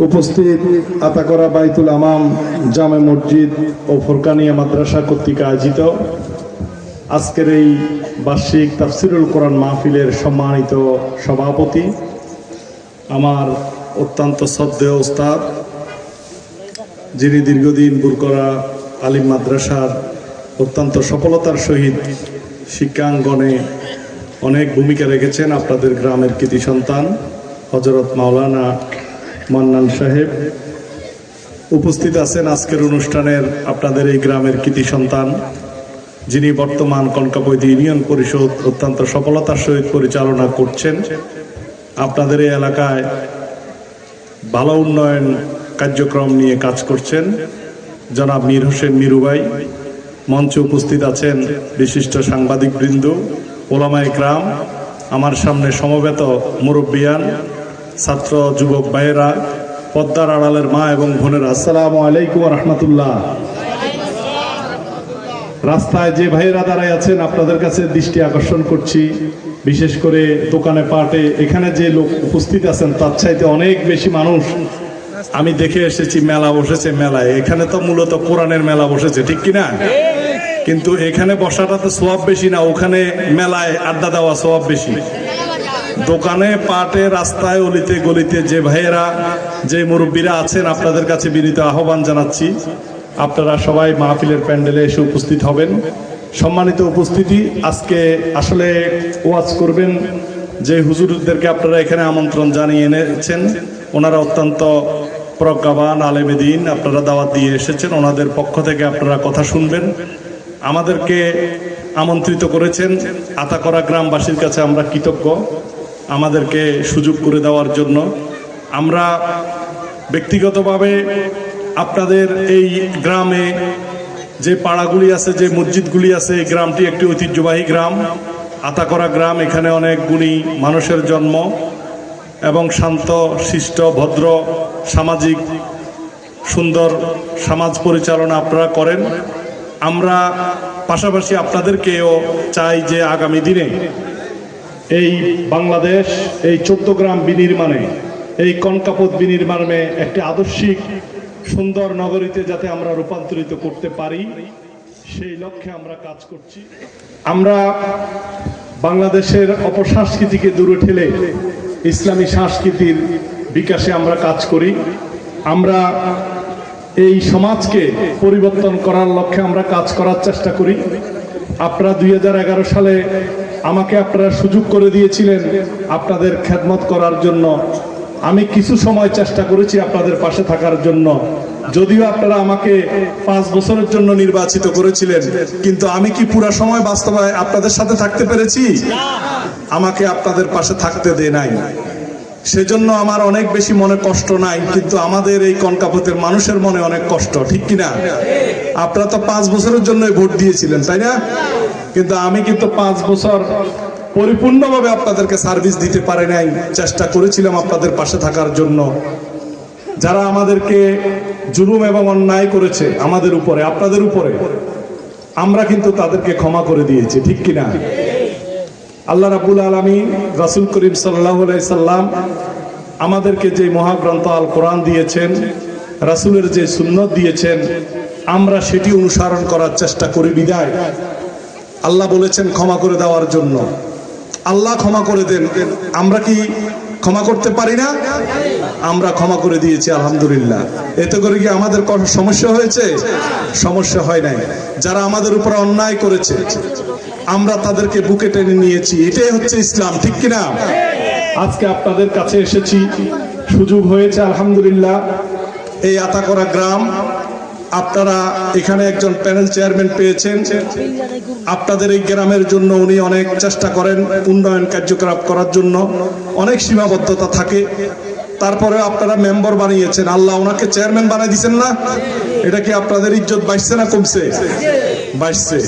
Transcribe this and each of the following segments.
উপস্থিত আতাকরা বাইতুল আমাম জামে মসজিদ ও ফুরকানিয়া মাদ্রাসা কর্তৃক আয়োজিত আজকের এই বার্ষিক তাফসিরুল কোরআন মাহফিলের সম্মানিত সভাপতি, আমার অত্যন্ত শ্রদ্ধেয় ওস্তাদ, যিনি দীর্ঘদিন বুরকরা আলিম মাদ্রাসার অত্যন্ত সফলতার সহিত শিক্ষাঙ্গনে অনেক ভূমিকা রেখেছেন, আপনাদের গ্রামের কৃতি সন্তান হযরত মাওলানা মান্নান সাহেব উপস্থিত আছেন। আজকের অনুষ্ঠানের আপনাদের এই গ্রামের কৃতি সন্তান, যিনি বর্তমান কনকাপৈতি ইউনিয়ন পরিষদ অত্যন্ত সফলতার সহিত পরিচালনা করছেন। আপনাদের এই এলাকায় ভালো উন্নয়ন কার্যক্রম নিয়ে কাজ করছেন জনাব মীর হোসেন মিরু ভাই। মঞ্চে উপস্থিত আছেন বিশিষ্ট সাংবাদিকবৃন্দ, ওলামায়ে কেরাম, আমার সামনে সমবেত মুরব্বিয়ান, ছাত্র যুবক ভাইয়েরা, পদ্মার আড়ালের মা এবং বোনেরা, আসসালামু আলাইকুম ওয়া রাহমাতুল্লাহ। রাস্তায় যে ভাইয়েরা দাঁড়ায় আছেন, আপনাদের কাছে দৃষ্টি আকর্ষণ করছি, বিশেষ করে দোকানে পাটে এখানে যে লোক উপস্থিত আছেন তার চাইতে অনেক বেশি মানুষ আমি দেখে এসেছি। মেলা বসেছে, মেলায় এখানে তো মূলত কোরআনের মেলা বসেছে, ঠিক কিনা? কিন্তু এখানে বসাটা তো সওয়াব বেশি না, ওখানে মেলায় আড্ডা দেওয়া সওয়াব বেশি। দোকানে পাটে রাস্তায় অলিতে গলিতে যে ভাইয়েরা, যে মুরব্বীরা আছেন, আপনাদের কাছে বিনীত আহ্বান জানাচ্ছি, আপনারা সবাই মাহফিলের প্যান্ডেলে এসে উপস্থিত হবেন। সম্মানিত উপস্থিতি, আজকে আসলে ওয়াজ করবেন যে হুজুরদেরকে আপনারা এখানে আমন্ত্রণ জানিয়ে এনেছেন, ওনারা অত্যন্ত প্রজ্ঞাবান আলেমে দ্বীন, আপনারা দাওয়াত দিয়ে এসেছেন, ওনাদের পক্ষ থেকে আপনারা কথা শুনবেন। আমাদেরকে আমন্ত্রিত করেছেন, আতাকরা গ্রামবাসীর কাছে আমরা কৃতজ্ঞ আমাদেরকে সুযোগ করে দেওয়ার জন্য। আমরা ব্যক্তিগতভাবে আপনাদের এই গ্রামে যে পাড়াগুলি আছে, যে মসজিদগুলি আছে, এই গ্রামটি একটি ঐতিহ্যবাহী গ্রাম, আতাকরা গ্রাম। এখানে অনেক গুণী মানুষের জন্ম এবং শান্ত শিষ্ট ভদ্র সামাজিক সুন্দর সমাজ পরিচালনা আপনারা করেন। আমরা পাশাপাশি আপনাদেরকেও চাই যে আগামী দিনে এই বাংলাদেশ, এই 14 গ্রাম বিনির্মাণে, এই কনকাপত বিনির্মাণে একটি আদর্শিক সুন্দর নগরীতে যাতে আমরা রূপান্তরিত করতে পারি, সেই লক্ষ্যে আমরা কাজ করছি। আমরা বাংলাদেশের অপসংস্কৃতিকে দূরে ঠেলে ইসলামী সংস্কৃতির বিকাশে আমরা কাজ করি। আমরা এই সমাজকে পরিবর্তন করার লক্ষ্যে আমরা কাজ করার চেষ্টা করি। আপনারা 2011 সালে আমাকে আপনারা সুযোগ করে দিয়েছিলেন আপনাদের খেদমত করার জন্য। আমি কিছু সময় চেষ্টা করেছি আপনাদের পাশে থাকার জন্য, যদিও আপনারা আমাকে 5 বছরের জন্য নির্বাচিত করেছিলেন, কিন্তু আমি কি পুরো সময় বাস্তবে আপনাদের সাথে থাকতে পেরেছি? আমাকে আপনাদের পাশে থাকতে দেয় নাই। সেজন্য আমার অনেক বেশি মনে কষ্ট নাই, কিন্তু আমাদের এই কনকাপতের মানুষের মনে অনেক কষ্ট, ঠিক কিনা? আপনারা তো 5 বছরের জন্য ভোট দিয়েছিলেন, তাই না? কিন্তু আমি কিন্তু 5 বছর পরিপূর্ণভাবে আপনাদেরকে সার্ভিস দিতে পারে নাই। চেষ্টা করেছিলাম আপনাদের পাশে থাকার জন্য। যারা আমাদেরকে জুলুম এবং অন্যায় করেছে আমাদের উপরে, আপনাদের উপরে, আমরা কিন্তু তাদেরকে ক্ষমা করে দিয়েছি, ঠিক কিনা? আল্লাহ রাব্বুল আলামিন, রাসূল করিম সাল্লাল্লাহু আলাইহি সাল্লাম আমাদেরকে যে মহাগ্রন্থ আল কোরআন দিয়েছেন, রাসূলের যে সুন্নত দিয়েছেন, আমরা সেটি অনুসরণ করার চেষ্টা করি বিদায় আল্লাহ বলেছেন ক্ষমা করে দেওয়ার জন্য। আল্লাহ ক্ষমা করে দেন, আমরা কি ক্ষমা করতে পারি না? আমরা ক্ষমা করে দিয়েছি আলহামদুলিল্লাহ। এতে করে কি আমাদের কোনো সমস্যা হয়েছে? সমস্যা হয় নাই। যারা আমাদের উপর অন্যায় করেছে আমরা তাদেরকে বুকে টেনে নিয়েছি, এটাই হচ্ছে ইসলাম, ঠিক কিনা? আজকে আপনাদের কাছে এসেছি, সুযোগ হয়েছে আলহামদুলিল্লাহ। এই আতাকরা গ্রাম, আপনারা এখানে একজন প্যানেল চেয়ারম্যান পেয়েছেন। আপনাদের এই গ্রামের জন্য উনি অনেক চেষ্টা করেন, উন্নয়ন কার্যকলাপ করার জন্য অনেক সীমাবদ্ধতা থাকে, তারপরে আপনারা মেম্বার বানিয়েছেন। আল্লাহ ওনাকে চেয়ারম্যান বানিয়ে দিচ্ছেন না? এটা কি আপনাদের ইজ্জত বাড়ছে না কমছে? বাড়ছে।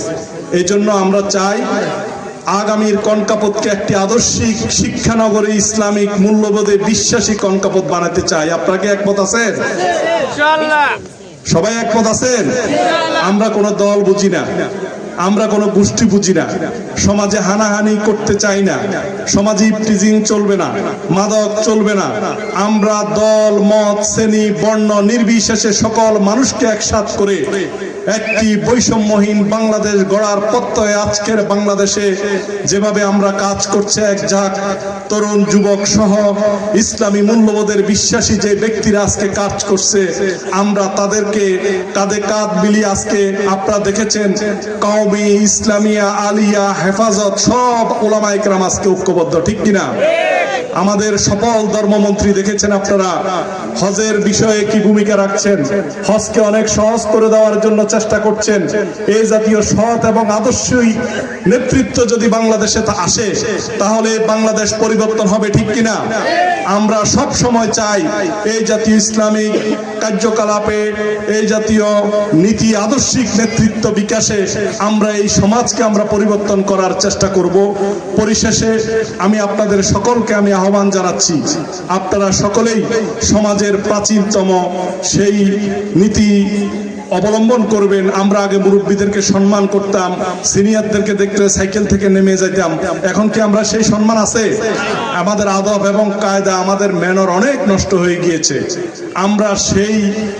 এই জন্য আমরা চাই আগামীর কনকাপতকে একটি আদর্শিক শিক্ষানগরী, ইসলামিক মূল্যবোধে বিশ্বাসী কনকাপত বানাতে চাই। আপনারা কি একমত আছেন? সবাই একমত আছেন? আমরা কোনো দল বুঝি না, আমরা কোনো গোষ্ঠী বুঝি না, সমাজে হানাহানি করতে চাই না, সমাজে ইফটিজিং চলবে না, মাদক চলবে না। আমরা দল মত শ্রেণী বর্ণ নির্বিশেষে সকল মানুষকে একসাথ করে একটি বৈষম্যহীন বাংলাদেশ গড়ার প্রত্যয়ে আজকের বাংলাদেশে যেভাবে আমরা কাজ করছে এক ঝাঁক তরুণ যুবক সহ ইসলামী মূল্যবোধের বিশ্বাসী যে ব্যক্তিরা আজকে কাজ করছে, আমরা তাদেরকে কাঁধে কাঁধ মিলিয়ে আজকে আপনারা দেখেছেন কওমি, ইসলামিয়া, আলিয়া, হেফাজত সব ওলামা ইকরাম আজকে ঐক্যবদ্ধ, ঠিক কিনা? আমাদের সফল ধর্মমন্ত্রী দেখেছেন আপনারা হজের বিষয়ে কি ভূমিকা রাখছেন, হজকে অনেক সহজ করে দেওয়ার জন্য চেষ্টা করছেন। এই জাতীয় সৎ এবং আদর্শই নেতৃত্ব যদি বাংলাদেশে আসে তাহলে বাংলাদেশ পরিবর্তন হবে, ঠিক কিনা? আমরা সব সময় চাই এই জাতীয় ইসলামিক কার্যকলাপে, এই জাতীয় নীতি আদর্শিক নেতৃত্ব বিকাশে আমরা এই সমাজকে আমরা পরিবর্তন করার চেষ্টা করব। পরিশেষে আমি আপনাদের সকলকে আমি আহ্বান জানাচ্ছি, আপনারা সকলেই সমাজের প্রাচীনতম সেই নীতি অবলম্বন করবেন। আমরা আগে মুরব্বীদেরকে সম্মান করতাম, সিনিয়রদেরকে দেখলে সাইকেল থেকে নেমে যেতাম, এখন কি আমরা সেই সম্মান আছে? আমাদের আদব এবং কায়দা, আমাদের ম্যানার অনেক নষ্ট হয়ে গিয়েছে। আমরা সেই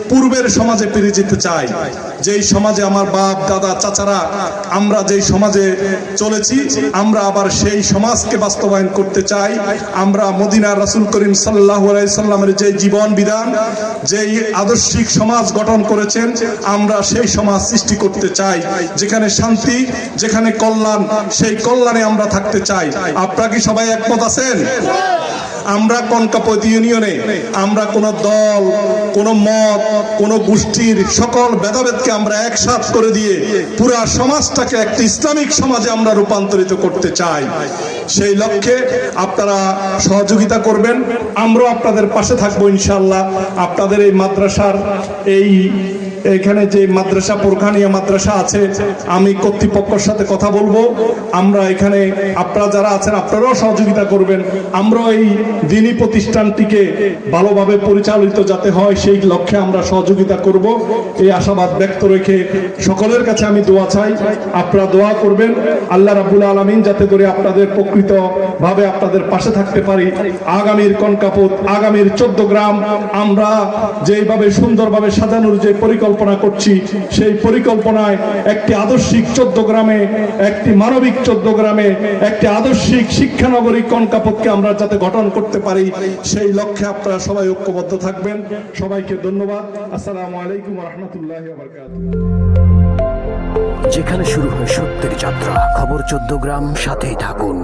পূর্বের সমাজে ফিরে যেতে চাই, যেই সমাজে আমার বাপ দাদা চাচারা আমরা যেই সমাজে চলেছি, আমরা আবার সেই সমাজকে বাস্তবায়ন করতে চাই। আমরা মদিনার রাসূল করিম সাল্লাল্লাহু আলাইহি সাল্লামের যে জীবন বিধান, যেই আদর্শিক সমাজ গঠন করেছেন, আমরা সেই সমাজ সৃষ্টি করতে চাই যেখানে শান্তি, যেখানে কল্যাণ, সেই কল্যাণে আমরা থাকতে চাই। আপনারা কি সবাই একমত আছেন? আমরা কনকাপতি ইউনিয়নে আমরা কোন দল, কোন মত, কোন গোষ্ঠীর সকল ভেদাভেদকে আমরা একসাথ করে দিয়ে পুরা সমাজটাকে একটি ইসলামিক সমাজে আমরা রূপান্তরিত করতে চাই। সেই লক্ষ্যে আপনারা সহযোগিতা করবেন, আমরাও আপনাদের পাশে থাকবো ইনশাআল্লাহ। আপনাদের এই মাদ্রাসার এখানে যে মাদ্রাসা বোরখানিয়া মাদ্রাসা আছে, আমি কর্তৃপক্ষের সাথে কথা বলবো। আমরা এখানে আপনারা যারা আছেন আপনারাও সহযোগিতা করবেন। আমরা এই দ্বীনি প্রতিষ্ঠানটিকে ভালোভাবে পরিচালিত যাতে হয় সেই লক্ষ্যে আমরা সহযোগিতা করব, এই আশাবাদ ব্যক্ত রেখে সকলের কাছে আমি দোয়া চাই, আপনারা দোয়া করবেন আল্লাহ রাব্বুল আলামিন যাতে করে আপনাদের প্রকৃতভাবে আপনাদের পাশে থাকতে পারি। আগামীর কনকাপত, আগামীর 14 গ্রাম আমরা যেভাবে সুন্দরভাবে সাজানোর যে পরিকল্পনা করছি, সেই পরিকল্পনায় একটি আদর্শিক 14 গ্রামে, একটি মানবিক 14 গ্রামে, একটি আদর্শিক শিক্ষানগরী কনকাপতকে আমরা যাতে গঠন করতে পারি, সেই লক্ষ্যে আপনারা সবাই ঐক্যবদ্ধ থাকবেন। সবাইকে ধন্যবাদ। আসসালামু আলাইকুম ওয়া রাহমাতুল্লাহি ওয়া বারাকাতুহু। যেখানে শুরু হয় সত্যের যাত্রা, খবর 14 গ্রাম, সাথেই থাকুন।